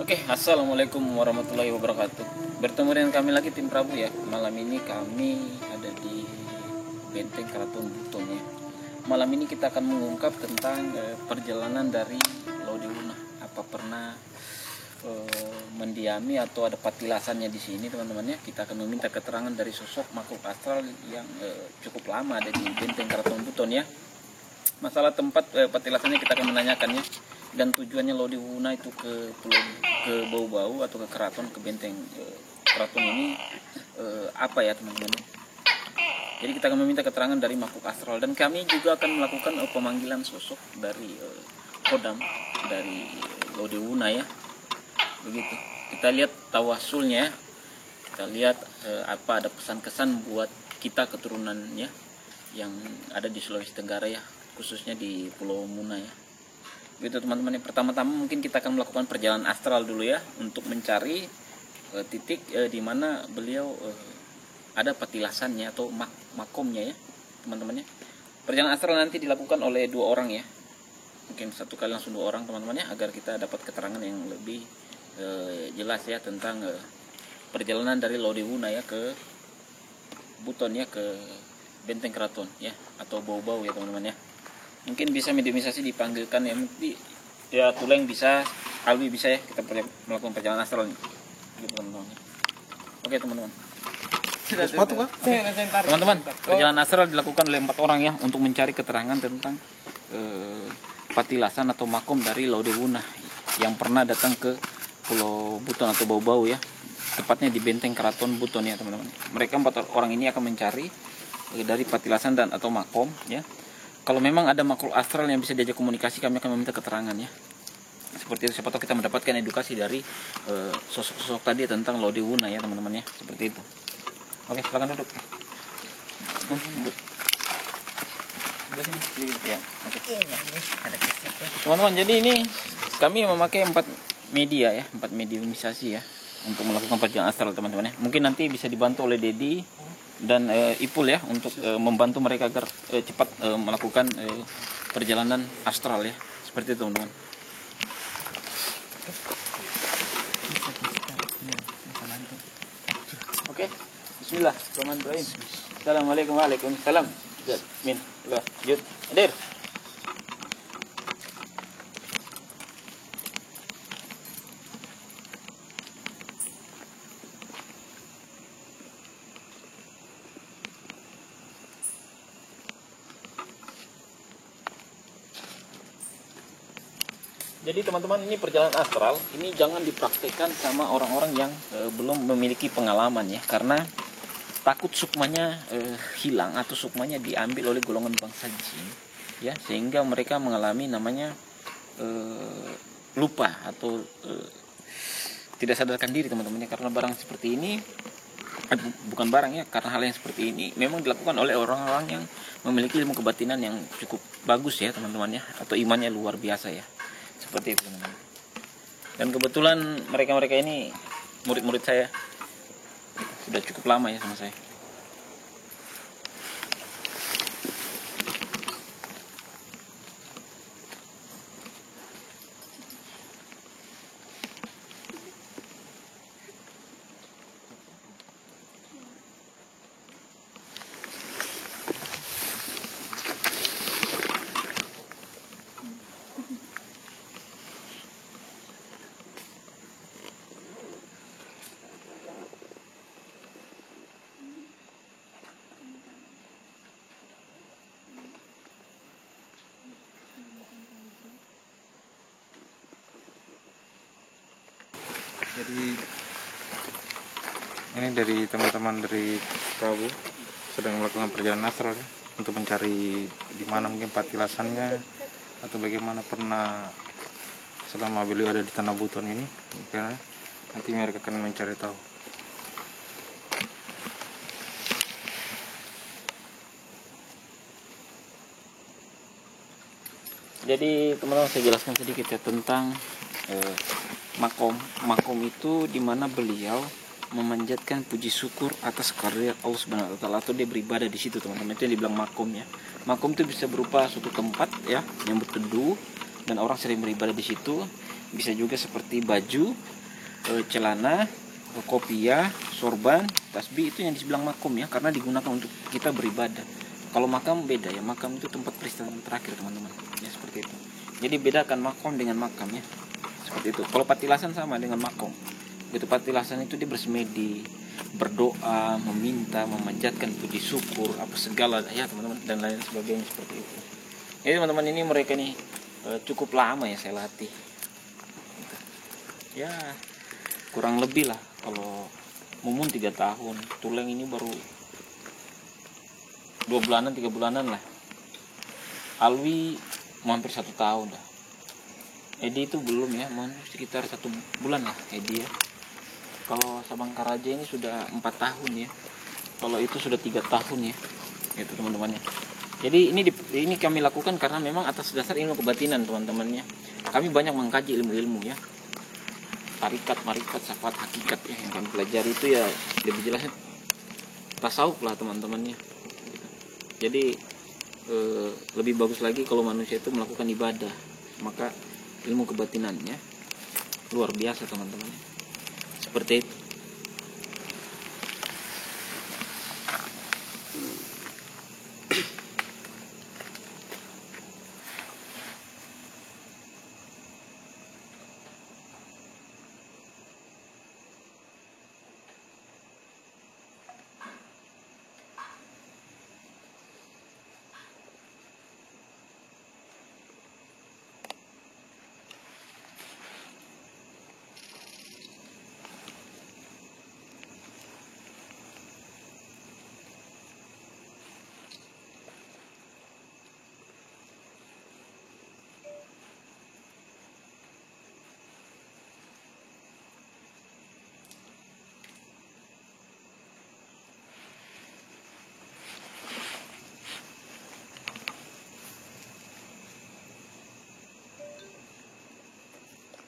Oke, assalamualaikum warahmatullahi wabarakatuh. Bertemu dengan kami lagi tim Prabu ya. Malam ini kami ada di Benteng Keraton Buton ya. Malam ini kita akan mengungkap tentang perjalanan dari Lodewuna. Apa pernah mendiami atau ada patilasannya di sini teman-teman ya. Kita akan meminta keterangan dari sosok makhluk astral yang cukup lama ada di Benteng Keraton Buton ya. Masalah tempat patilasannya kita akan menanyakannya, dan tujuannya Lodewuna itu ke Bau-Bau atau ke keraton, ke benteng keraton ini apa ya teman-teman. Jadi kita akan meminta keterangan dari makhluk astral, dan kami juga akan melakukan pemanggilan sosok dari kodam dari Lodewuna ya. Begitu. Kita lihat tawasulnya, kita lihat apa ada pesan-kesan buat kita keturunannya yang ada di Sulawesi Tenggara ya, khususnya di Pulau Muna ya. Gitu teman-teman. Yang pertama-tama mungkin kita akan melakukan perjalanan astral dulu ya, untuk mencari titik di mana beliau ada patilasannya atau makomnya ya teman-teman ya. Perjalanan astral nanti dilakukan oleh 2 orang ya, mungkin satu kali langsung 2 orang teman-teman ya, agar kita dapat keterangan yang lebih jelas ya tentang perjalanan dari Lodewuna ya ke Buton ya, ke Benteng Keraton ya, atau Bau-Bau ya teman-teman ya. Mungkin bisa mediumisasi dipanggilkan ya, Tuleng bisa, Alwi bisa ya, kita melakukan perjalanan astral gitu teman-teman. Oke teman-teman. Teman-teman, perjalanan astral dilakukan oleh 4 orang ya, untuk mencari keterangan tentang patilasan atau makom dari Lodewuna yang pernah datang ke Pulau Buton atau Bau-Bau ya, tepatnya di Benteng Keraton Buton ya teman-teman. Mereka 4 orang ini akan mencari dari patilasan dan atau makom ya. Kalau memang ada makhluk astral yang bisa diajak komunikasi, kami akan meminta keterangan ya. Seperti itu, siapa tahu kita mendapatkan edukasi dari sosok-sosok tadi tentang Lodewuna ya teman-teman ya. Seperti itu. Oke, silakan duduk. Ya, teman-teman, jadi ini kami memakai 4 media ya, 4 mediumisasi ya, untuk melakukan perjalanan astral teman-teman ya. Mungkin nanti bisa dibantu oleh Dedi dan Ipul ya, untuk membantu mereka agar cepat melakukan perjalanan astral ya. Seperti itu teman-teman. Oke, bismillah, bismillahirrahmanirrahim. Assalamualaikum warahmatullahi wabarakatuh. Min, lanjut. Hadir. Jadi teman-teman, ini perjalanan astral ini jangan dipraktekkan sama orang-orang yang belum memiliki pengalaman ya, karena takut sukmanya hilang atau sukmanya diambil oleh golongan bangsa jin ya, sehingga mereka mengalami namanya lupa atau tidak sadarkan diri teman-teman ya. Karena barang seperti ini bukan barang ya, karena hal yang seperti ini memang dilakukan oleh orang-orang yang memiliki ilmu kebatinan yang cukup bagus ya teman-teman ya, atau imannya luar biasa ya. Seperti itu teman-teman. Dan kebetulan mereka ini murid-murid saya, sudah cukup lama ya sama saya. Jadi ini dari teman-teman dari Prabu sedang melakukan perjalanan astral ya, untuk mencari di mana mungkin patilasannya atau bagaimana pernah selama beliau ada di Tanah Buton ini. Karena nanti mereka akan mencari tahu. Jadi teman-teman, saya jelaskan sedikit ya tentang makom itu dimana beliau memanjatkan puji syukur atas karya Allah Subhanahu wa taala, atau dia beribadah di situ teman-teman. Itu yang dibilang makom ya. Makom itu bisa berupa suatu tempat ya yang berteduh dan orang sering beribadah di situ. Bisa juga seperti baju celana, kopiah, sorban, tasbih itu yang di sebelah makom ya, karena digunakan untuk kita beribadah. Kalau makam beda ya, makam itu tempat peristirahatan terakhir teman-teman. Ya seperti itu. Jadi bedakan makom dengan makam ya. Seperti itu. Kalau patilasan sama dengan makom. Begitu patilasan itu dia bersemedi, berdoa, meminta, memanjatkan puji syukur, apa segala ya teman-teman, dan lain sebagainya seperti itu. Jadi teman-teman, ini mereka nih cukup lama ya saya latih. Ya kurang lebih lah, kalau Mumun 3 tahun, Tuleng ini baru 2 bulanan 3 bulanan lah. Alwi hampir 1 tahun dah. Edi itu belum ya, sekitar 1 bulan lah Edi ya. Kalau Sabang Karaja ini sudah 4 tahun ya. Kalau itu sudah 3 tahun ya. Gitu teman-temannya. Jadi ini kami lakukan karena memang atas dasar ilmu kebatinan teman-temannya. Kami banyak mengkaji ilmu-ilmu ya. Tarikat, marikat, syafaat, hakikat ya, yang kami pelajari itu ya lebih jelasnya tasawuf lah teman-temannya. Jadi lebih bagus lagi kalau manusia itu melakukan ibadah, maka ilmu kebatinannya luar biasa teman-teman. Seperti itu.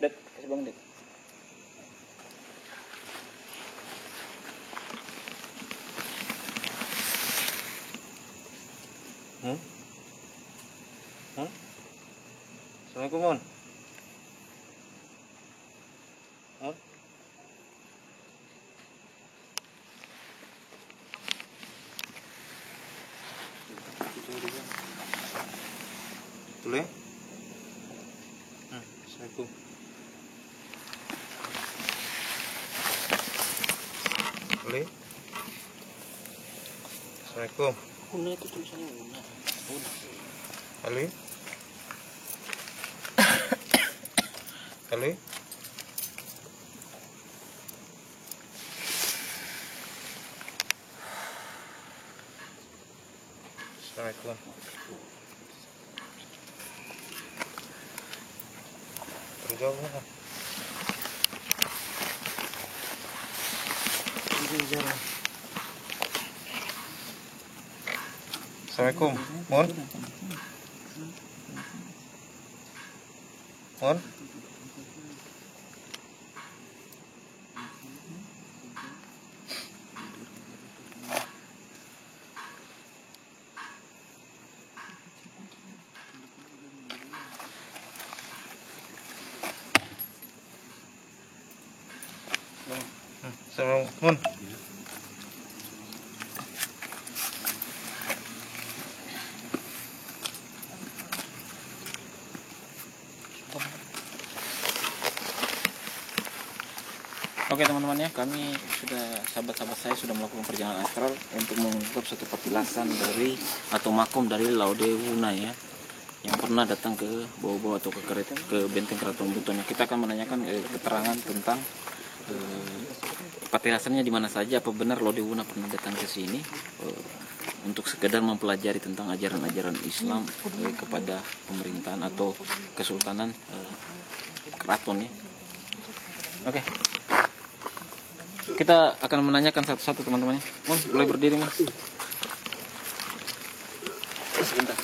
Det, kasih bang Det. Assalamualaikum Mon. Boleh? Assalamualaikum. Boleh? Assalamualaikum. Una itu tulisannya Una. Halo? Halo? Assalamualaikum. Terjawab mana? Assalamualaikum. Mon? Mon? Assalamualaikum. Mon? Oke teman-teman ya, kami sudah, sahabat-sahabat saya sudah melakukan perjalanan astral untuk mengungkap satu petilasan dari atau makom dari Laude Wuna ya, yang pernah datang ke bawah-bawah atau ke benteng Keraton Buton. Kita akan menanyakan keterangan tentang petilasannya di mana saja, apa benar Laude Wuna pernah datang ke sini untuk sekedar mempelajari tentang ajaran-ajaran Islam kepada pemerintahan atau kesultanan keraton ya. Oke. Kita akan menanyakan satu-satu teman-temannya. Mon, boleh berdiri Mon. Sebentar.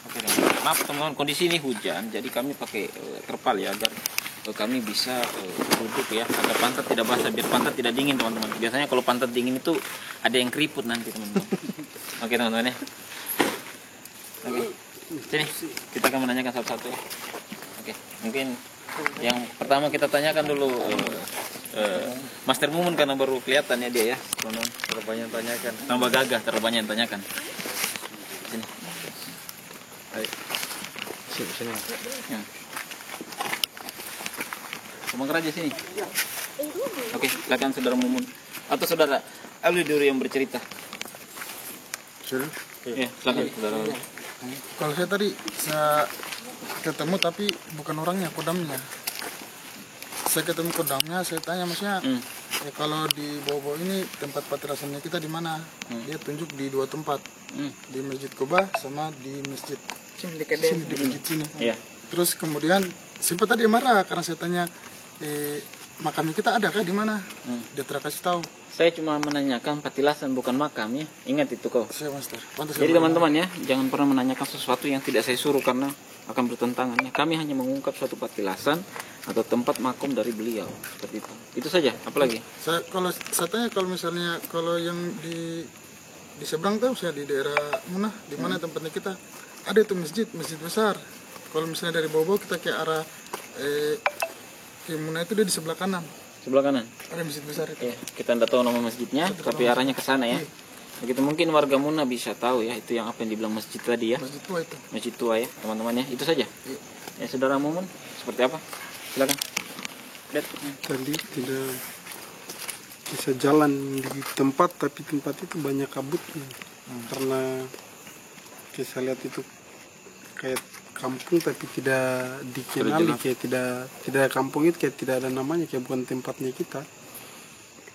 Oke, maaf teman-teman, kondisi ini hujan, jadi kami pakai terpal ya agar kami bisa duduk ya, agar pantat tidak basah, biar pantat tidak dingin teman-teman. Biasanya kalau pantat dingin itu ada yang keriput nanti teman-teman. Oke teman-teman ya. Oke. Sini, kita akan menanyakan satu-satu ya. Oke, mungkin yang pertama kita tanyakan dulu Master Mumun karena baru kelihatan ya dia ya. Terlalu banyak tanyakan. Tambah gagah, terlalu banyak tanyakan. Sini. Ayo. Sini. Ya. Semangka aja sini. Oke, silakan saudara Mumun atau saudara Alwi dulu yang bercerita. Sudah. Ya, silakan saudara. Kalau saya tadi saya ketemu tapi bukan orangnya, kodamnya. Saya ketemu kodamnya, saya tanya maksudnya, kalau di Bobo ini tempat patilasannya kita di mana? Dia tunjuk di 2 tempat, di Masjid Kuba sama di Masjid sini, di masjid sini. Iya. Terus kemudian sempat tadi dia marah karena saya tanya, makamnya kita ada kah di mana? Dia kasih tahu. Saya cuma menanyakan patilasan bukan makam ya. Ingat itu kau. Saya master. Pantas Jadi saya teman-teman ya, jangan pernah menanyakan sesuatu yang tidak saya suruh karena akan bertentangan. Ya. Kami hanya mengungkap suatu patilasan atau tempat makom dari beliau seperti itu. Itu saja. Apalagi? Saya tanya kalau misalnya kalau yang di seberang tahu saya di daerah mana di mana tempatnya kita ada itu masjid besar. Kalau misalnya dari Bobo kita ke arah ke Muna itu dia di sebelah kanan. Sebelah kanan. Ada masjid besar itu. Ya, kita tidak tahu nama masjidnya, tapi arahnya ke sana ya. Begitu mungkin warga Muna bisa tahu ya itu yang apa yang dibilang masjid tadi ya. Masjid tua itu. Masjid tua ya, teman-teman ya. Itu saja. Ya, saudara Mumun seperti apa? Silakan. Lihat. Tadi tidak bisa jalan di tempat, tapi tempat itu banyak kabutnya. Karena saya lihat itu kayak kampung tapi tidak dikenali, kayak tidak kampung itu kayak tidak ada namanya, kayak bukan tempatnya kita.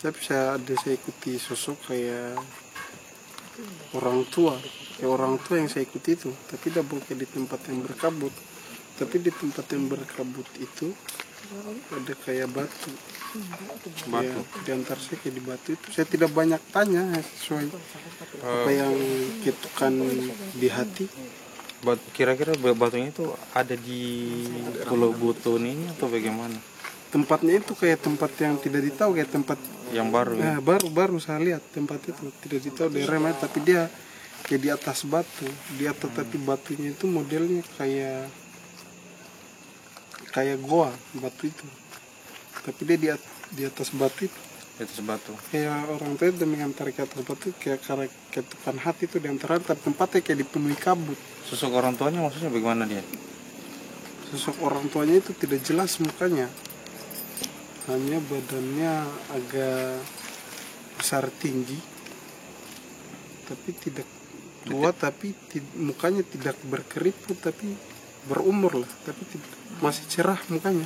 Tapi saya ikuti sosok kayak orang tua yang saya ikuti itu, tapi tidak bukan di tempat yang berkabut. Tapi di tempat yang berkabut itu ada kayak batu. Ya, di antara saya kayak di batu itu saya tidak banyak tanya sesuai apa yang ketukan di hati. Kira-kira batunya itu ada di Pulau Buton ini atau bagaimana? Tempatnya itu kayak tempat yang tidak ditahu, kayak tempat yang baru. Ya, baru saya lihat tempat itu tidak ditahu daerah mana, tapi dia kayak di atas batu, tapi batunya itu modelnya kayak goa batu itu, tapi dia di atas batu itu. Di atas batu. Kayak orang tua itu mengantar ke atas batu kayak ketukan hati itu di antara, tapi tempatnya kayak dipenuhi kabut. Sosok orang tuanya maksudnya bagaimana dia? Sosok orang tuanya itu tidak jelas mukanya, hanya badannya agak besar tinggi, tapi tidak tua, tapi mukanya tidak berkeriput, tapi berumur lah, tapi masih cerah mukanya.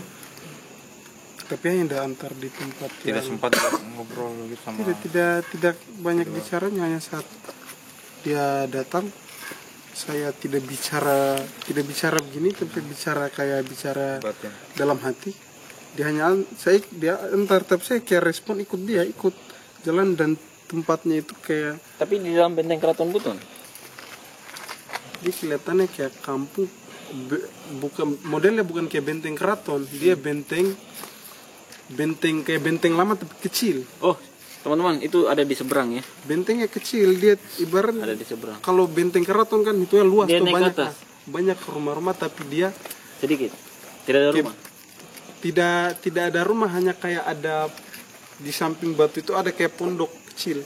Tapi hanya antar di tempat tidak sempat ngobrol gitu sama. Tidak banyak bicaranya, hanya saat dia datang saya tidak bicara begini, tapi bicara Batin. dalam hati. Dia antar, tapi saya kayak respon ikut jalan, dan tempatnya itu kayak, Tapi di dalam benteng Keraton Buton. dia kelihatannya kayak kampung, modelnya bukan kayak benteng keraton, dia benteng kayak benteng lama tapi kecil. Oh, teman-teman, itu ada di seberang ya. Bentengnya kecil, dia ibarat Ada di seberang. kalau benteng keraton kan itu ya luas Dia tuh, naik ke atas. banyak rumah-rumah, tapi dia Sedikit. Tidak ada rumah. tidak ada rumah, hanya kayak ada di samping batu itu ada kayak pondok kecil.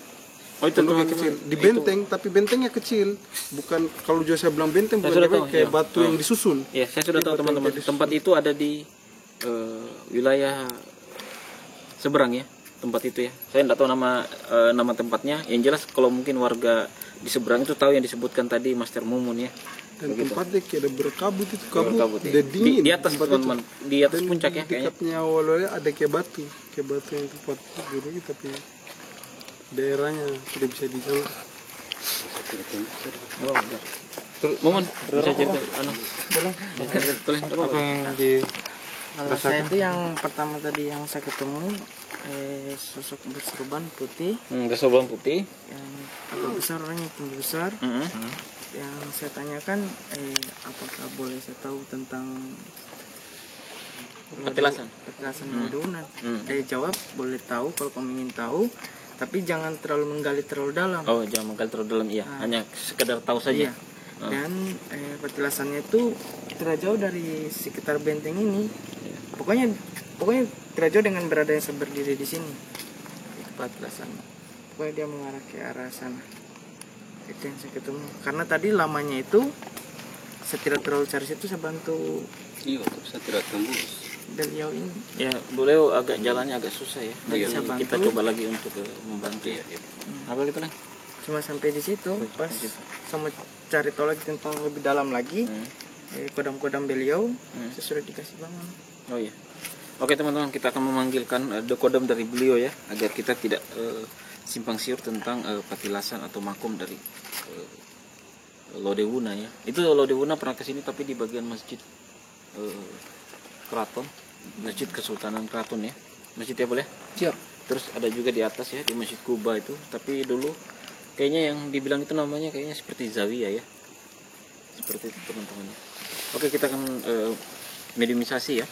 Oh, itu Pondoknya teman-teman. kecil di benteng, tapi bentengnya kecil, bukan kalau saya bilang benteng Saya bukan sudah kayak, tahu, kayak iya. batu yang disusun. Ya, saya sudah Dia tahu batu yang teman-teman. kayak disusun. Tempat itu ada di wilayah seberang ya. Tempat itu ya. Saya tidak tahu nama tempatnya. Yang jelas kalau mungkin warga di seberang itu tahu yang disebutkan tadi Master Mumun ya. Dan Begitu. tempatnya kayak ada berkabut itu, Berkabut, ya. udah dingin. Di atas tempat teman-teman, itu. di atas Dan puncak ya di kayaknya. dekatnya awalnya ada kayak batu yang tempat dulu, tapi daerahnya tidak bisa dijalan. Oh, bentar. Mumun, bisa cerita tulis Apa yang di Kalau saya itu yang pertama tadi yang saya ketemu sosok berserban putih kesobalan putih. yang agak besar, orangnya tinggi besar. Yang saya tanyakan apakah boleh saya tahu tentang Petilasan. Madunan. Dia jawab boleh tahu kalau kamu ingin tahu, tapi jangan terlalu menggali terlalu dalam. Oh, jangan menggali terlalu dalam, iya. Hanya sekedar tahu saja. Iya. Dan petilasannya itu tidak jauh dari sekitar benteng ini. Pokoknya tidak jauh dengan berada yang saya berdiri di sini. Itu petilasannya. Pokoknya dia mengarah ke arah sana. Itu yang saya ketemu. Karena tadi lamanya itu saya tidak terlalu cari situ, saya bantu Iya, saya tidak tembus. beliau ini. Ya, beliau agak jalannya agak susah ya. Iya. Jadi Saya kita bantu. coba lagi untuk membantu ya. Apa gitu lah? Cuma sampai di situ pas sama cari tahu lagi tentang lebih dalam lagi. Kodam-kodam beliau saya sudah dikasih bangun. Oh iya. Oke teman-teman, kita akan memanggilkan dekodam dari beliau ya, agar kita tidak simpang siur tentang petilasan atau makom dari Lodewuna ya. Itu Lodewuna pernah kesini tapi di bagian masjid Keraton, masjid Kesultanan Keraton ya. Masjid ya boleh? Siap. Terus ada juga di atas ya, di Masjid Kuba itu. Tapi dulu kayaknya yang dibilang itu namanya kayaknya seperti Zawiyah ya. Seperti itu teman-teman. Oke, kita akan mediumisasi ya,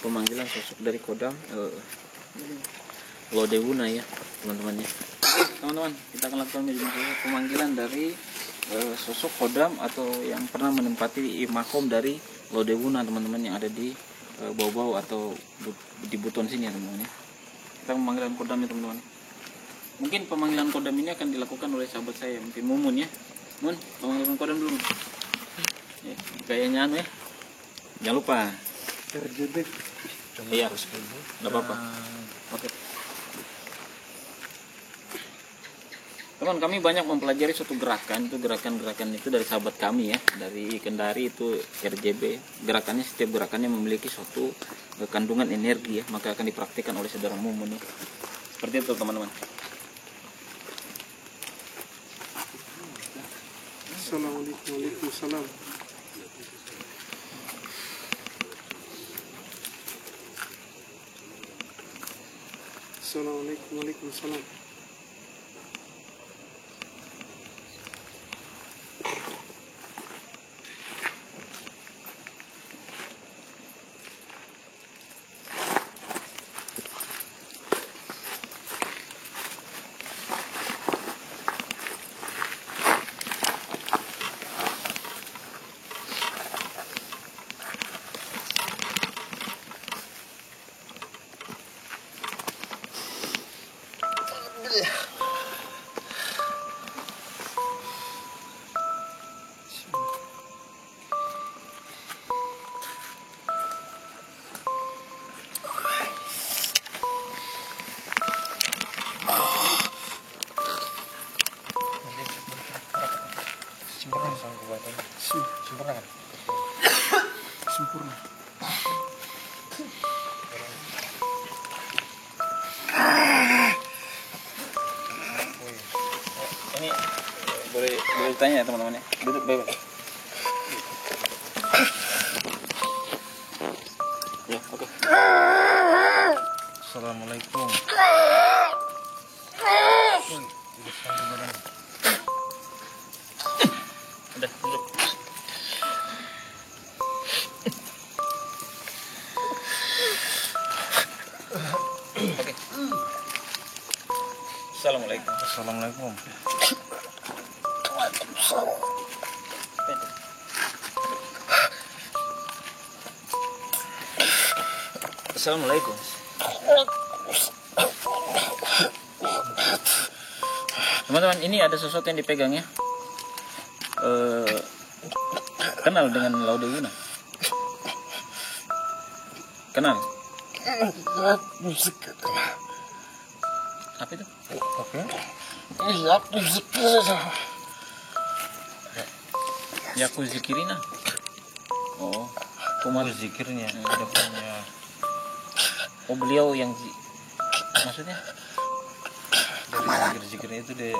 pemanggilan sosok dari kodam Lodewuna ya teman-teman ya. Teman-teman, kita akan lakukan mediumisasi pemanggilan dari sosok kodam atau yang pernah menempati makom dari Lodewuna teman-teman yang ada di Bau-Bau atau di Buton sini ya teman-teman ya. Kita memanggilan kodam ya teman-teman. Mungkin pemanggilan kodam ini akan dilakukan oleh sahabat saya, mungkin Mumun ya. Mun, pemanggilan kodam dulu. Ya, kayaknya ya. Jangan lupa. RJB. Iya, nggak apa-apa. Oke. Teman, kami banyak mempelajari suatu gerakan, itu gerakan-gerakan itu dari sahabat kami ya, dari Kendari itu RJB. Gerakannya, setiap gerakannya memiliki suatu kandungan energi ya, maka akan dipraktikkan oleh saudara Mumun ya. Seperti itu teman-teman. Assalamualaikum. Waalaikumsalam. Assalamualaikum. Waalaikumsalam. Sempurna. Ini boleh ditanya ya teman-teman ya. Duduk bebas. Ya, oke. Assalamualaikum. Udah, duduk. Oke. Assalamualaikum. Assalamualaikum. Assalamualaikum. Teman-teman, ini ada sesuatu yang dipegang ya. Kenal dengan Lodewuna? Kenal? Apa itu? Oke. Yaku Zikirina. Oh, kumaha Zikirnya ada punya. Oh, beliau yang maksudnya? Dari zikirnya itu dia.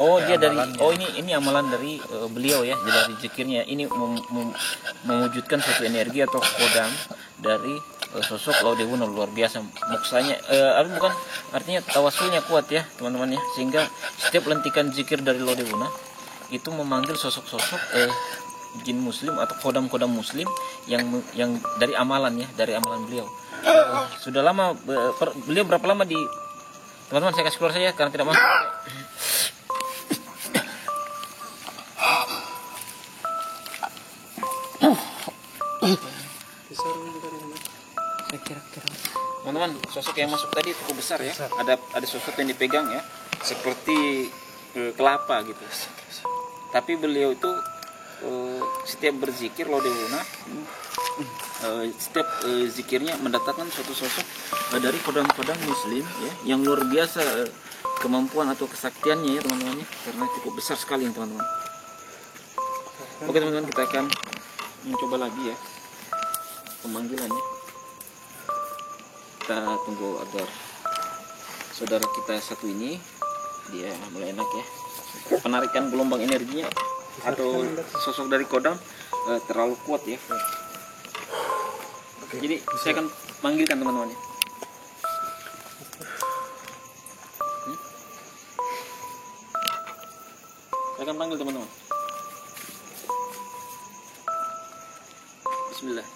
Oh, dia dari ini amalan dari beliau ya, dari zikirnya. Ini mewujudkan suatu energi atau kodam dari sosok Lodewuna luar biasa. Moksanya bukan, artinya tawasulnya kuat ya, teman-teman ya. Sehingga setiap lentikan zikir dari Lodewuna itu memanggil sosok-sosok jin muslim atau kodam-kodam muslim yang dari amalan ya, dari amalan beliau. Sudah lama beliau berapa lama di teman-teman, saya kasih keluar saja karena tidak masuk. kira-kira. Teman-teman, sosok yang masuk tadi cukup besar ya. Ada sosok yang dipegang ya, seperti kelapa gitu. Tapi beliau itu setiap berzikir Lodewuna, setiap zikirnya mendatangkan suatu sosok dari kodam-kodam muslim ya, yang luar biasa kemampuan atau kesaktiannya ya teman-teman ya, karena cukup besar sekali teman-teman. Oke teman-teman, kita akan mencoba lagi ya pemanggilannya. Kita tunggu agar saudara kita satu ini dia mulai enak ya, penarikan gelombang energinya atau sosok dari kodam terlalu kuat ya. Jadi saya akan manggilkan teman-teman ya. Saya akan panggil teman-teman. Bismillah.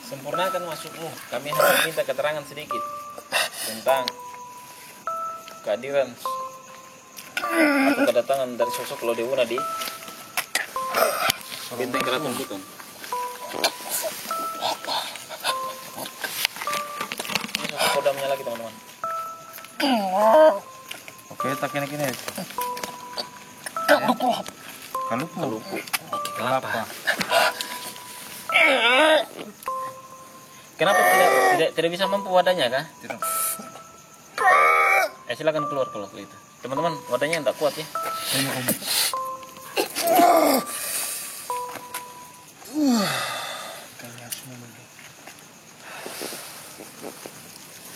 Sempurnakan masukmu. Kami hanya minta keterangan sedikit tentang kehadiran atau kedatangan dari sosok Lodewuna di Benteng Keraton Buton. Ini sosok kodamnya lagi teman-teman. Oke, tak kini-kini. Kalupu. Kelapa. Kenapa tidak bisa mampu wadahnya kah? Tidak. Silakan keluar kalau itu. Teman-teman, wadahnya tidak kuat ya.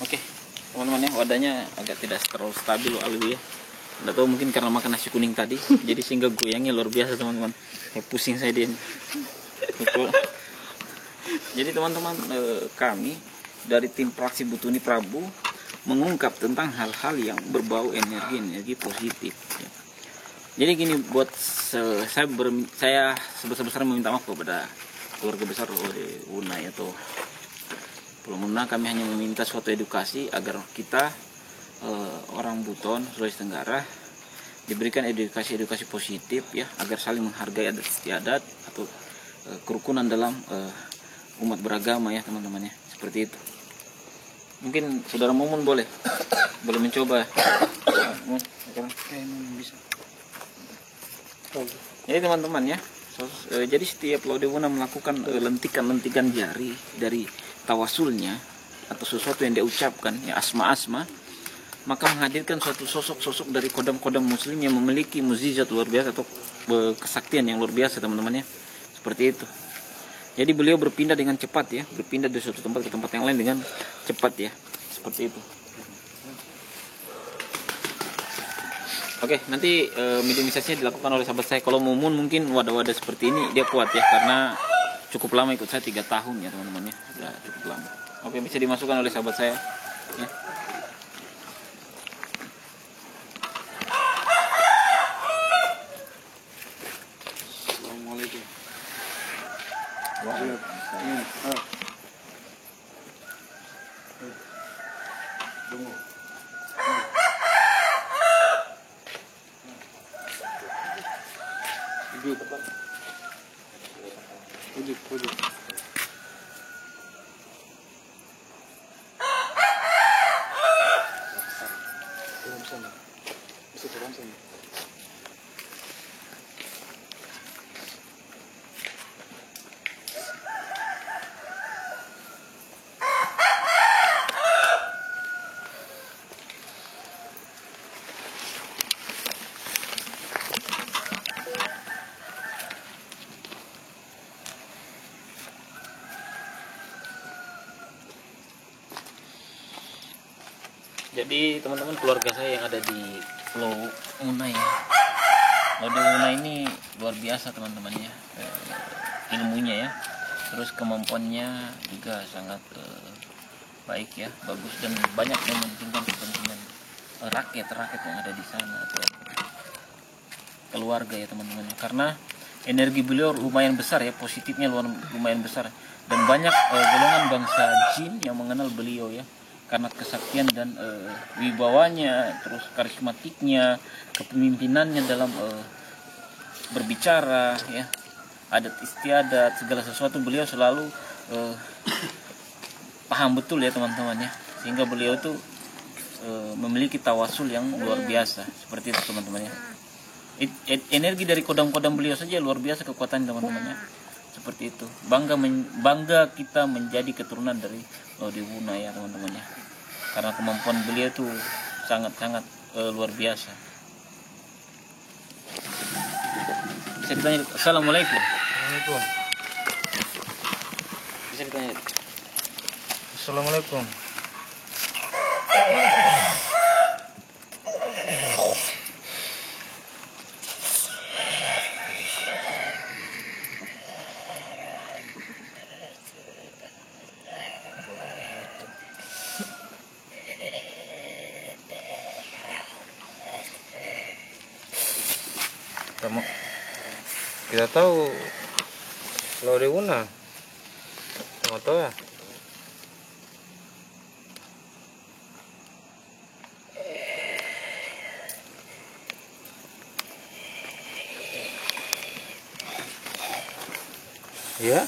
Oke, teman-teman ya, wadahnya agak tidak terlalu stabil alwi ya. Tidak tahu mungkin karena makan nasi kuning tadi, jadi sehingga goyangnya luar biasa teman-teman. Pusing saya dia. Jadi teman-teman, kami dari tim Praksi Butuni Prabu mengungkap tentang hal-hal yang berbau energi positif ya. Jadi gini, buat saya sebesar-besar meminta maaf kepada keluarga besar Lodewuna atau Pulau kami hanya meminta suatu edukasi agar kita orang Buton Sulawesi Tenggara diberikan edukasi positif ya, agar saling menghargai adat istiadat atau kerukunan dalam umat beragama ya teman-teman ya, seperti itu. Mungkin saudara Mumun boleh mencoba. Bisa. Jadi teman-teman ya, jadi setiap Lodewuna melakukan lentikan jari dari tawasulnya atau sesuatu yang dia ucapkan ya, asma-asma, maka menghadirkan suatu sosok dari kodam-kodam muslim yang memiliki mukjizat luar biasa atau kesaktian yang luar biasa teman-teman ya, seperti itu. Jadi beliau berpindah dengan cepat ya, berpindah dari suatu tempat ke tempat yang lain dengan cepat ya, seperti itu. Oke, nanti minimalisasinya dilakukan oleh sahabat saya. Kalau Mumun mungkin wadah-wadah seperti ini dia kuat ya, karena cukup lama ikut saya 3 tahun ya teman-teman ya, sudah cukup lama. Oke, bisa dimasukkan oleh sahabat saya ya. Assalamualaikum. Ujuk. Bisa turun sana. Jadi teman-teman, keluarga saya yang ada di Pulau Una ya, Lodewuna ini luar biasa teman-teman ya, ilmunya ya, terus kemampuannya juga sangat baik ya, bagus, dan banyak mementingkan kepentingan rakyat yang ada di sana atau keluarga ya teman-teman ya. Karena energi beliau lumayan besar ya, positifnya lumayan besar, dan banyak golongan bangsa jin yang mengenal beliau ya, karena kesaktian dan wibawanya, terus karismatiknya, kepemimpinannya dalam berbicara ya, adat istiadat, segala sesuatu beliau selalu paham betul ya teman-teman ya, sehingga beliau tuh memiliki tawasul yang luar biasa seperti itu teman-teman ya. Energi dari kodam-kodam beliau saja luar biasa kekuatan teman-teman ya, seperti itu. Bangga kita menjadi keturunan dari Lodewuna ya teman-teman ya, karena kemampuan beliau tuh sangat-sangat luar biasa. Bisa ditanya, Assalamualaikum. Assalamualaikum. Bisa ditanya. Assalamualaikum. Kita tahu Lodewuna, kamu tahu ya? Ya?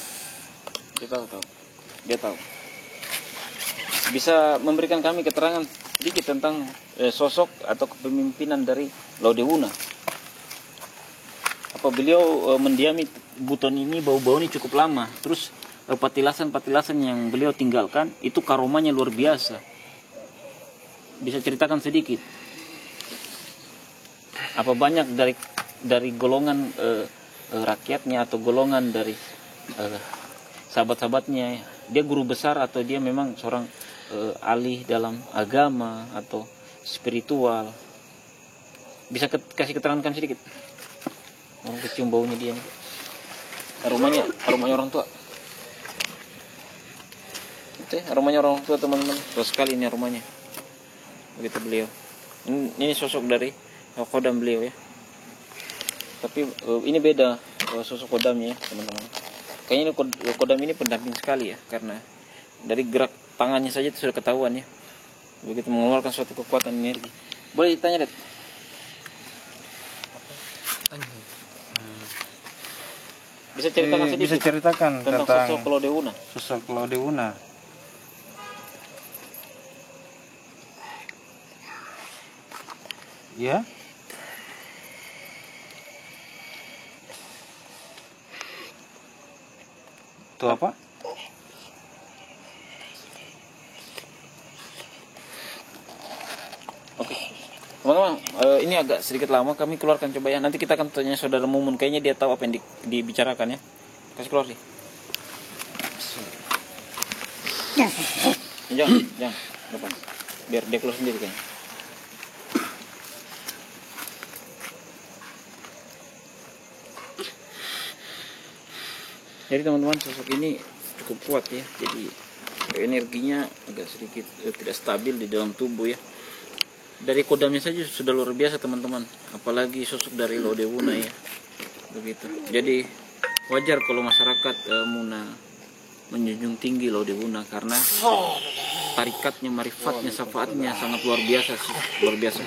Dia tahu. Dia tahu. Bisa memberikan kami keterangan sedikit tentang sosok atau kepemimpinan dari Lodewuna. Apa beliau mendiami Buton ini, bau-bau ini cukup lama. Terus patilasan-patilasan yang beliau tinggalkan itu karomanya luar biasa. Bisa ceritakan sedikit? Apa banyak dari golongan rakyatnya atau golongan dari sahabat-sahabatnya, dia guru besar atau dia memang seorang ahli dalam agama atau spiritual? Bisa kasih keterangan kami sedikit? Orang kecium baunya dia nih. Aromanya orang tua. Itu aromanya orang tua teman-teman. Terus sekali ini aromanya. Begitu beliau. Ini sosok dari kodam beliau ya. Tapi ini beda sosok kodamnya ya teman-teman. Kayaknya kodam ini pendamping sekali ya, karena dari gerak tangannya saja itu sudah ketahuan ya. Begitu mengeluarkan suatu kekuatan energi. Boleh ditanya, Det? Bisa ceritakan sedikit? Bisa ceritakan tentang sosok Lodewuna. Sosok Lodewuna. Ya. Itu apa? Oke. Teman-teman, ini agak sedikit lama, kami keluarkan coba ya. Nanti kita akan tanya saudara Mumun, kayaknya dia tahu apa yang dibicarakan ya. Kasih keluar sih. Jangan, depan. Biar dia keluar sendiri kayaknya. Jadi teman-teman, sosok ini cukup kuat ya. Jadi energinya agak sedikit tidak stabil di dalam tubuh ya. Dari kodamnya saja sudah luar biasa teman-teman, apalagi sosok dari Lodewuna ya, begitu. Jadi wajar kalau masyarakat Muna menjunjung tinggi Lodewuna, karena tarikatnya, marifatnya, syafaatnya sangat luar biasa sih, luar biasa.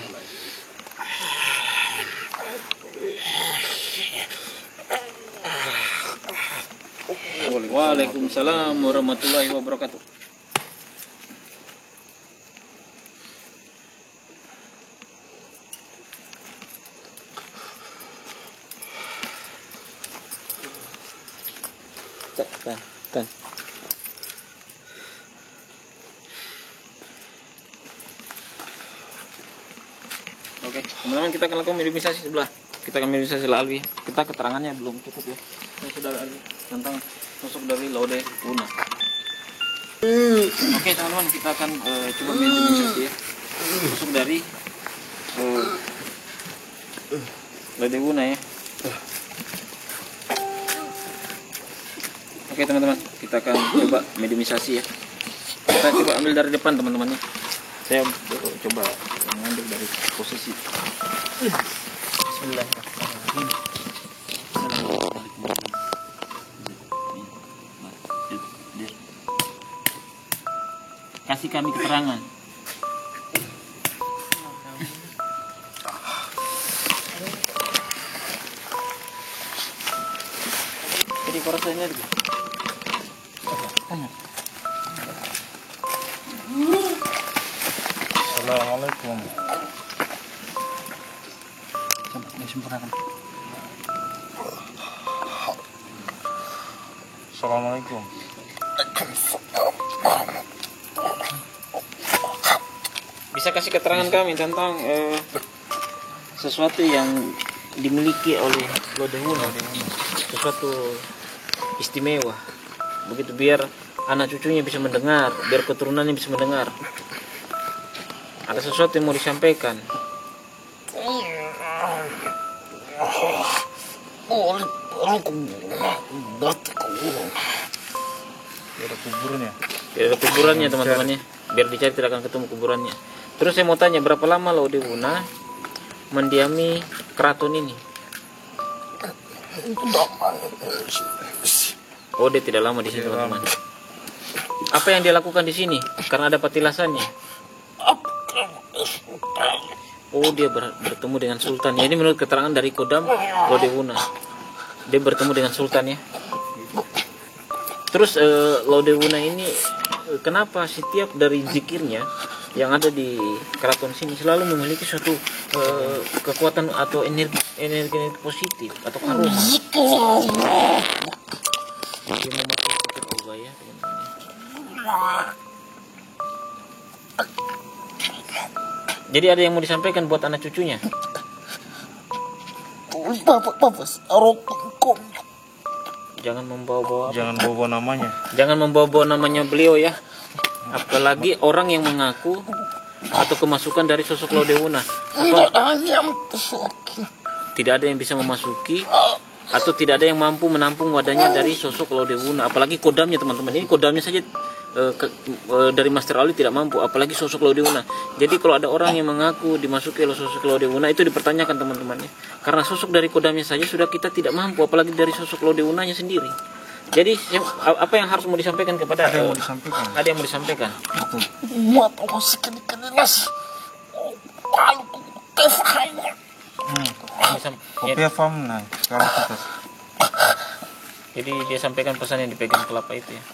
Waalaikumsalam warahmatullahi wabarakatuh. Tan. Oke, teman-teman, kita akan lakukan minimalisasi sebelah. Kita akan minimalisasi Alwi. Kita keterangannya belum cukup ya. Ini sudah Alwi tentang sosok dari Lodewuna. Oke teman-teman, kita akan coba minimalisasi ya sosok dari Lodewuna ya. Oke teman-teman, kita akan coba mediumisasi ya. Kita coba ambil dari depan teman-teman ya. Saya coba mengambil dari posisi. Bismillahirrahmanirrahim. kasih kami keterangan. Jadi korosnya energi. Assalamualaikum. Disempurnakan. Assalamualaikum. Bisa kasih keterangan kami tentang sesuatu yang dimiliki oleh Lodewuna, sesuatu istimewa, begitu biar anak cucunya bisa mendengar, biar keturunannya bisa mendengar. Ada sesuatu yang mau disampaikan. Ada kuburnya. Tidak ada kuburannya teman-temannya, biar dicari tidak akan ketemu kuburannya. Terus saya mau tanya, berapa lama Lodewuna mendiami keraton ini? Oh, dia tidak lama di sini teman-teman. Apa yang dia lakukan di sini? Karena ada patilasannya. Oh, dia bertemu dengan sultan. Ya, ini menurut keterangan dari Kodam Lodewuna. Dia bertemu dengan sultan ya. Terus Lodewuna ini kenapa setiap dari zikirnya yang ada di keraton sini selalu memiliki suatu kekuatan atau energi positif atau karma? Dia memakai sedikit ubaya teman-teman. Jadi ada yang mau disampaikan buat anak cucunya? Jangan membawa-bawa. Jangan bawa namanya. Jangan membawa-bawa namanya beliau ya. Apalagi orang yang mengaku atau kemasukan dari sosok Lodewuna. Tidak ada yang bisa memasuki atau tidak ada yang mampu menampung wadahnya dari sosok Lodewuna. Apalagi kodamnya teman-teman. Ini kodamnya saja dari Master Ali tidak mampu, apalagi sosok Lodewuna. Jadi kalau ada orang yang mengaku dimasuki oleh sosok Lodewuna, itu dipertanyakan teman-temannya. Karena sosok dari kodamnya saja sudah kita tidak mampu, apalagi dari sosok Lodewunanya sendiri. Jadi apa yang harus mau disampaikan kepada Ada yang mau disampaikan. Ada yang mau disampaikan. Kopi faham nah kalau kita. Jadi dia sampaikan pesan yang dipegang kelapa itu ya.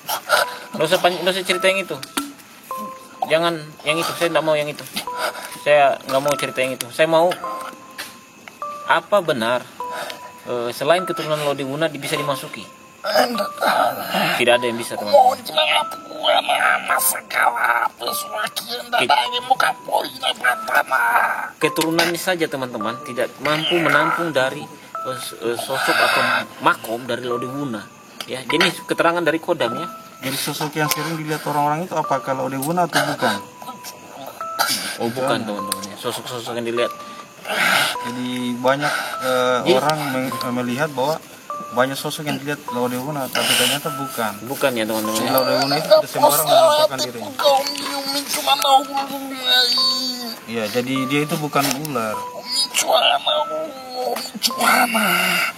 Nggak usah cerita yang itu. Jangan yang itu, saya tidak mau yang itu. Saya nggak mau cerita yang itu. Saya mau apa benar selain keturunan Lodewuna bisa dimasuki? Tidak ada yang bisa teman-teman. Keturunannya saja teman-teman tidak mampu menampung dari sosok atau makom dari Lodewuna. Ya, jadi keterangan dari Kodam ya. Jadi sosok yang sering dilihat orang-orang itu apakah Lodewuna atau bukan? Oh bukan teman-teman ya. Sosok-sosok yang dilihat. Jadi banyak orang melihat bahwa banyak sosok yang dilihat Lodewuna tapi ternyata bukan. Bukan ya teman-teman. Jadi Lodewuna itu tidak sembarang menampakkan dirinya. Iya, jadi dia itu bukan ular.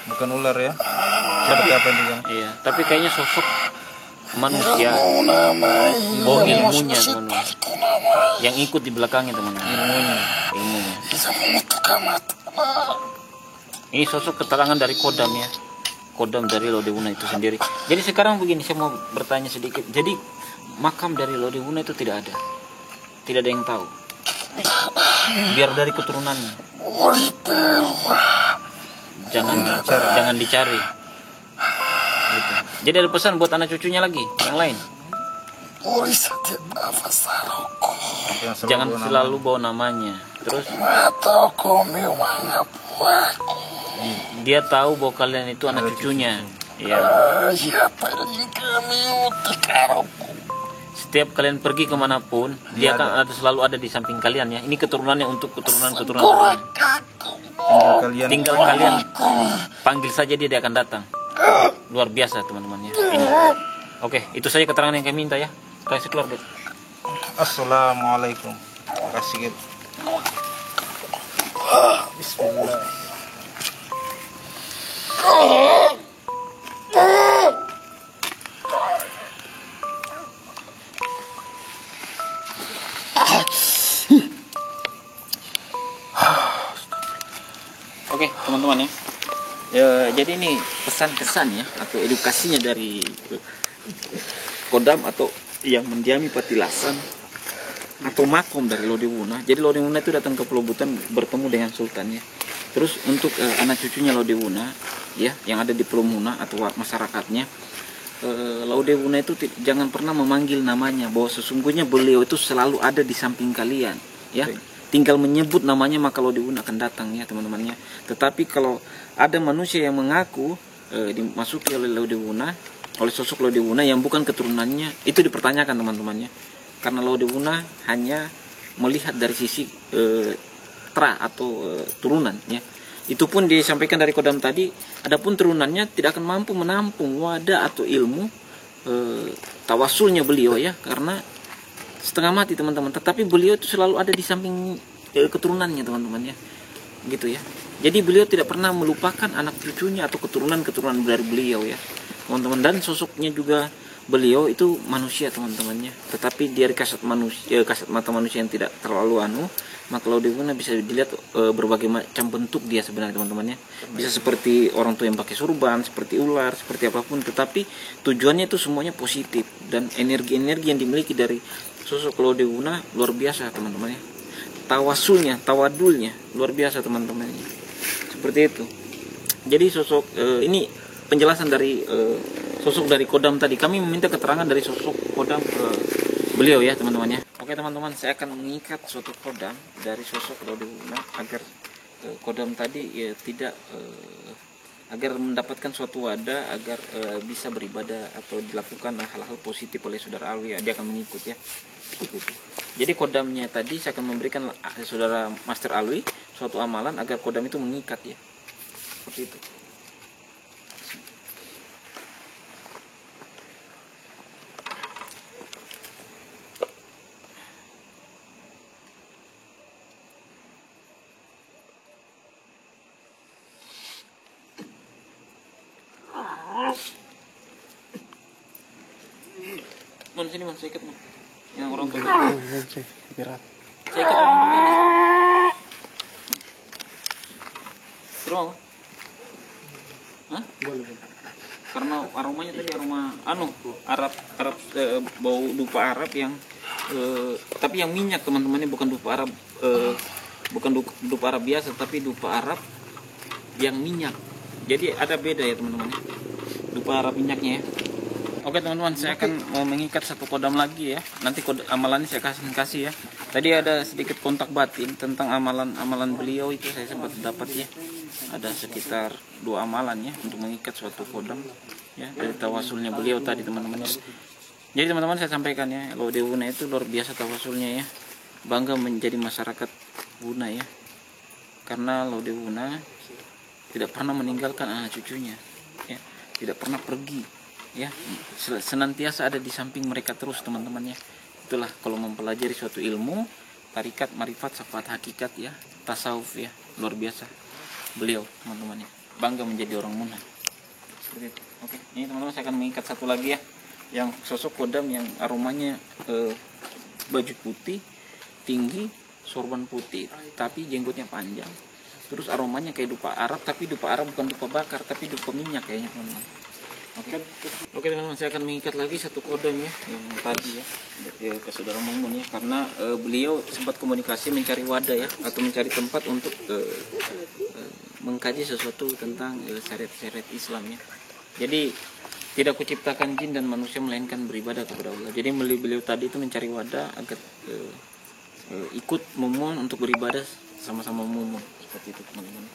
Bukan ular ya. Seperti apa dia? Iya, tapi kayaknya sosok manusia. Oh ilmunya teman-teman. Yang ikut di belakangnya teman-teman. Ilmunya. Ini sosok keterangan dari Kodam ya. Kodam dari Lodewuna itu sendiri. Jadi sekarang begini, saya mau bertanya sedikit. Jadi makam dari Lodewuna itu tidak ada. Tidak ada yang tahu. Biar dari keturunannya. Jangan dicari. Gitu. Jadi ada pesan buat anak cucunya lagi, yang lain. Jangan selalu bawa namanya. Terus dia tahu bahwa kalian itu anak cucunya. Ya. Setiap kalian pergi kemanapun, dia akan selalu ada di samping kalian ya. Ini keturunannya untuk keturunan. Tinggal kalian panggil saja dia akan datang. Luar biasa teman-teman ya. Ini. Oke, itu saja keterangan yang kami minta ya. Kasih keluar deh. Assalamualaikum. Kasih gitu. Bismillah. teman-teman ya. Jadi ini pesan-kesan ya atau edukasinya dari Kodam atau yang mendiami petilasan atau makom dari Lodewuna. Jadi Lodewuna itu datang ke Pulau Buton bertemu dengan Sultan ya. Terus untuk anak cucunya Lodewuna ya yang ada di Pulau Muna atau masyarakatnya, Lodewuna itu jangan pernah memanggil namanya, bahwa sesungguhnya beliau itu selalu ada di samping kalian ya. Tinggal menyebut namanya maka Lodewuna akan datang ya teman-temannya. Tetapi kalau ada manusia yang mengaku dimasuki oleh Lodewuna, oleh sosok Lodewuna yang bukan keturunannya, itu dipertanyakan teman-temannya. Karena Lodewuna hanya melihat dari sisi tra atau turunan ya. Itu pun disampaikan dari Kodam tadi, adapun turunannya tidak akan mampu menampung wadah atau ilmu tawasulnya beliau ya, karena setengah mati teman-teman. Tetapi beliau itu selalu ada di samping keturunannya teman-teman ya, gitu ya. Jadi beliau tidak pernah melupakan anak cucunya atau keturunan-keturunan dari beliau ya teman-teman. Dan sosoknya juga beliau itu manusia teman-temannya, tetapi dari kasat mata manusia yang tidak terlalu maka Lodewuna bisa dilihat berbagai macam bentuk dia sebenarnya teman-temannya. Bisa seperti orang tua yang pakai surban, seperti ular, seperti apapun, tetapi tujuannya itu semuanya positif. Dan energi-energi yang dimiliki dari sosok Lodewuna luar biasa teman-temannya. Tawasulnya, tawadulnya luar biasa teman-temannya. Seperti itu. Jadi sosok ini penjelasan dari sosok dari Kodam tadi. Kami meminta keterangan dari sosok Kodam beliau ya teman-teman ya. Oke teman-teman, saya akan mengikat suatu Kodam dari sosok Lodewuna agar Kodam tadi ya tidak agar mendapatkan suatu wadah, agar bisa beribadah atau dilakukan hal-hal positif oleh saudara Alwi ya. Dia akan mengikut ya. Jadi Kodamnya tadi saya akan memberikan saudara Master Alwi suatu amalan agar Kodam itu mengikat ya. Seperti itu. Man, sini man, saya ikat man. Yang orang tua. Berat. Saya ikat orang tua ini. Terus apa? Hah? Boleh. Karena aromanya tadi aroma Arab bau dupa Arab yang tapi yang minyak teman-temannya, bukan dupa Arab bukan dupa Arab biasa, tapi dupa Arab yang minyak. Jadi ada beda ya teman-teman. Dupa Arab minyaknya ya. Oke teman-teman, saya akan mengikat satu Kodam lagi ya. Nanti amalannya saya kasih ya. Tadi ada sedikit kontak batin tentang amalan beliau, itu saya sempat dapat ya. Ada sekitar 2 amalan ya untuk mengikat suatu Kodam ya dari tawasulnya beliau tadi teman-teman ya. Jadi teman-teman saya sampaikan ya, Lodewuna itu luar biasa tawasulnya ya. Bangga menjadi masyarakat Wuna ya. Karena Lodewuna tidak pernah meninggalkan anak cucunya ya. Tidak pernah pergi ya, senantiasa ada di samping mereka terus teman-teman ya. Itulah kalau mempelajari suatu ilmu, tarikat, marifat, syafaat, hakikat ya, tasawuf ya, luar biasa beliau teman-teman ya. Bangga menjadi orang Muna. Seperti itu. Oke, ini teman-teman saya akan mengikat satu lagi ya, yang sosok Kodam yang aromanya baju putih, tinggi, sorban putih, tapi jenggotnya panjang. Terus aromanya kayak dupa Arab, tapi dupa Arab bukan dupa bakar, tapi dupa minyak kayaknya teman-teman. Oke teman-teman, saya akan mengikat lagi satu Kodam ya, yang tadi ya ke saudara Mumun ya, karena beliau sempat komunikasi mencari wadah ya, atau mencari tempat untuk mengkaji sesuatu tentang syariat-syariat Islam ya. Jadi tidak kuciptakan jin dan manusia melainkan beribadah kepada Allah. Jadi beliau tadi itu mencari wadah agar ikut Mumun untuk beribadah sama-sama Mumun, seperti itu teman-teman.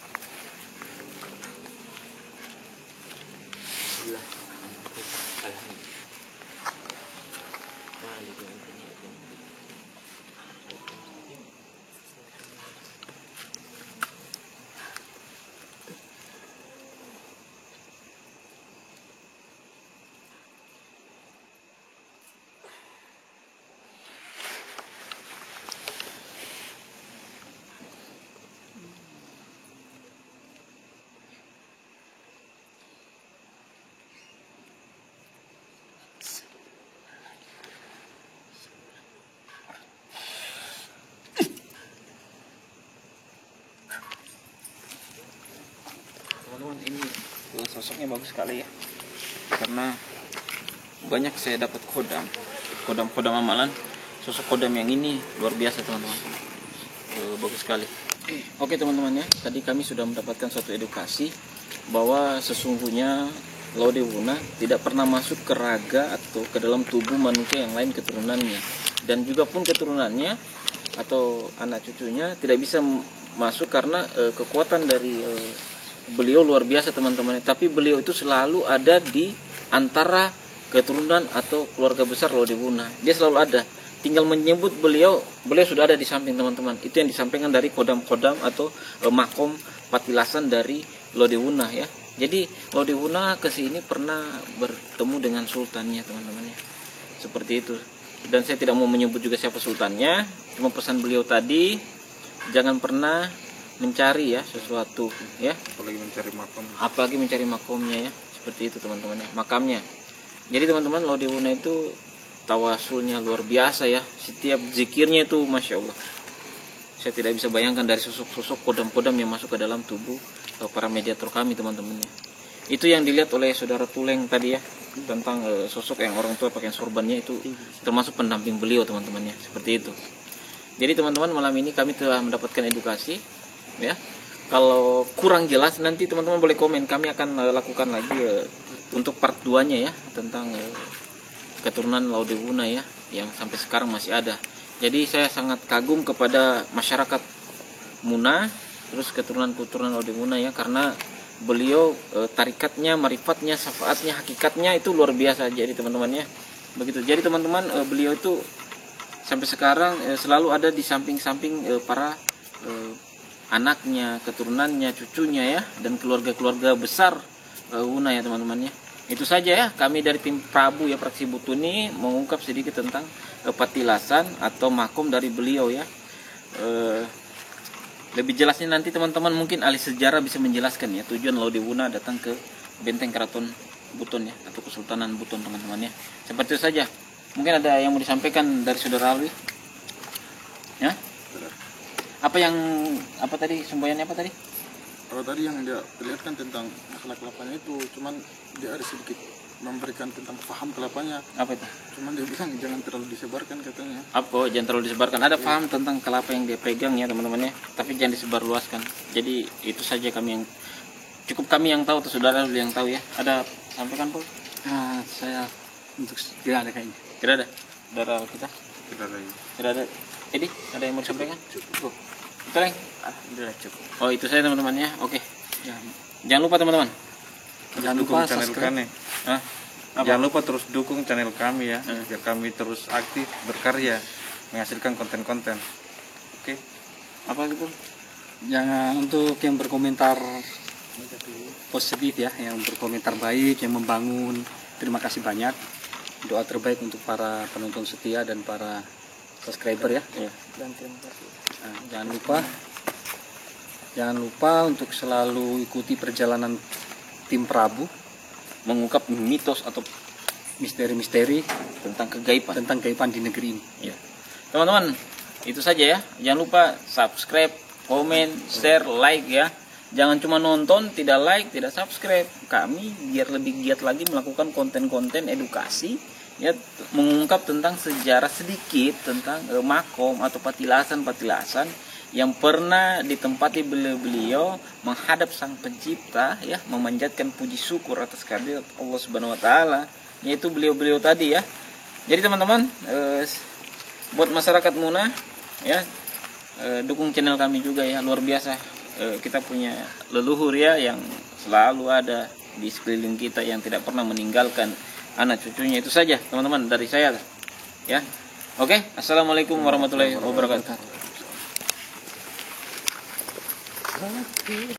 sosoknya bagus sekali ya, karena banyak saya dapat kodam amalan. Sosok kodam yang ini luar biasa teman-teman, bagus sekali. Oke teman-teman ya, tadi kami sudah mendapatkan suatu edukasi bahwa sesungguhnya Laudewuna tidak pernah masuk ke raga atau ke dalam tubuh manusia yang lain keturunannya, dan juga pun keturunannya atau anak cucunya tidak bisa masuk karena kekuatan dari beliau luar biasa teman-teman. Tapi beliau itu selalu ada di antara keturunan atau keluarga besar Laudewuna, dia selalu ada. Tinggal menyebut beliau sudah ada di samping teman-teman. Itu yang disampaikan dari kodam-kodam atau makom patilasan dari Laudewuna ya. Jadi Laudewuna kesini pernah bertemu dengan sultannya teman-teman ya, seperti itu. Dan saya tidak mau menyebut juga siapa sultannya, cuma pesan beliau tadi jangan pernah mencari ya sesuatu ya, apalagi mencari makomnya ya, seperti itu teman-teman ya, makamnya. Jadi teman-teman, Laudewuna itu tawasulnya luar biasa ya, setiap zikirnya itu Masya Allah. Saya tidak bisa bayangkan dari sosok-sosok kodam-kodam yang masuk ke dalam tubuh para mediator kami teman-teman ya. Itu yang dilihat oleh saudara Tuleng tadi ya, tentang sosok yang orang tua pakai sorbannya, itu termasuk pendamping beliau teman-teman ya, seperti itu. Jadi teman-teman, malam ini kami telah mendapatkan edukasi ya. Kalau kurang jelas nanti teman-teman boleh komen, kami akan lakukan lagi untuk part 2-nya ya, tentang keturunan Laudewuna ya, yang sampai sekarang masih ada. Jadi saya sangat kagum kepada masyarakat Muna, terus keturunan Laudewuna ya, karena beliau tarikatnya, marifatnya, syafaatnya, hakikatnya itu luar biasa. Jadi teman-teman ya, begitu. Jadi teman-teman, beliau itu sampai sekarang selalu ada di samping-samping para anaknya, keturunannya, cucunya ya, dan keluarga-keluarga besar Wuna ya teman-teman ya. Itu saja ya, kami dari tim Prabu ya, Praksi Butuni, mengungkap sedikit tentang patilasan atau makom dari beliau ya. Lebih jelasnya nanti teman-teman mungkin ahli sejarah bisa menjelaskan ya, tujuan Laudewuna datang ke benteng Keraton Buton ya, atau Kesultanan Buton teman-teman ya. Seperti itu saja. Mungkin ada yang mau disampaikan dari saudara Alwi ya? Apa tadi semboyannya apa tadi? Kalau tadi yang dia perlihatkan tentang masalah kelapanya itu, cuman dia ada sedikit memberikan tentang paham kelapanya. Apa itu? Cuman dia bilang jangan terlalu disebarkan katanya. Apa? Jangan terlalu disebarkan. Ada paham tentang kelapa yang dia pegang ya teman-teman ya, tapi jangan disebarluaskan. Jadi itu saja kami yang tahu, atau saudara yang tahu ya. Ada sampaikan Paul? Nah, saya untuk tidak ada kayaknya. Tidak ada. Saudara kita? Tidak ada. Jadi ada yang mau disampaikan? Cukup. Itu Leng? Alhamdulillah cukup. Oh itu saya teman-teman ya. Oke. Jangan lupa teman-teman. Jangan lupa channel kami. Jangan lupa terus dukung channel kami ya, biar kami terus aktif berkarya, menghasilkan konten-konten. Oke. Apa gitu? Jangan, untuk yang berkomentar positif ya, yang berkomentar baik, yang membangun, terima kasih banyak. Doa terbaik untuk para penonton setia dan para subscriber ya. Dan terima kasih. Nah, jangan lupa untuk selalu ikuti perjalanan tim Prabu, mengungkap mitos atau misteri-misteri tentang kegaiban di negeri ini. Ya. Teman-teman, itu saja ya. Jangan lupa subscribe, komen, share, like ya. Jangan cuma nonton, tidak like, tidak subscribe. Kami biar lebih giat lagi melakukan konten-konten edukasi ya, mengungkap tentang sejarah sedikit tentang makom atau patilasan yang pernah ditempati beliau menghadap Sang Pencipta ya, memanjatkan puji syukur atas kehadirat Allah Subhanahu wa taala, yaitu beliau tadi ya. Jadi teman-teman, buat masyarakat Muna ya, dukung channel kami juga ya, luar biasa. Kita punya leluhur ya yang selalu ada di sekeliling kita, yang tidak pernah meninggalkan anak cucunya. Itu saja teman-teman dari saya ya. Oke, assalamualaikum warahmatullahi wabarakatuh.